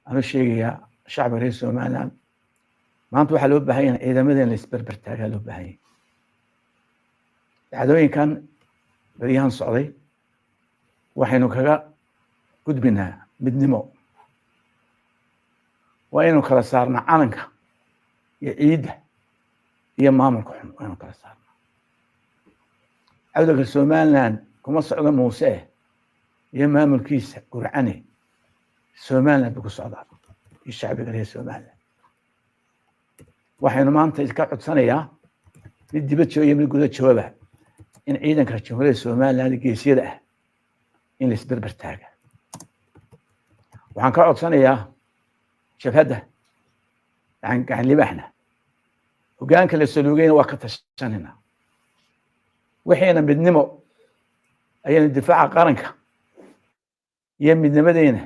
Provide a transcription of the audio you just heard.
أنا شيء شعب reer Somaliland maanta waxaa loo baahan yahay ciidamadan la isbarbar taagaa loo baahan yahay dhacdooyinkan beriyahan socday waxaynu kaga gudbinaa midnimo waa inuu kala saarnaa calanka iyo ciidda iyo maamulka xun waa inuu kala saarnaa cawdalka Somaliland kuma socdo muuse iyo maamulkiisa gurcane Somaliland buu ku socdaa iyo shacbiga reer Somaliland waxaynu maanta iska codsanayaa mid dibad jooga mid gudaha jooga in ciidanka jamhuuriyadda Somaliland geesiyada ah in la isbarbar taaga waxaan ka codsanayaa jabhadda gacan libaaxna hoggaanka la saluugayna waa ka tashanayna waxayna midnimo ayaynu difaaca qaranka iyo midnimadeena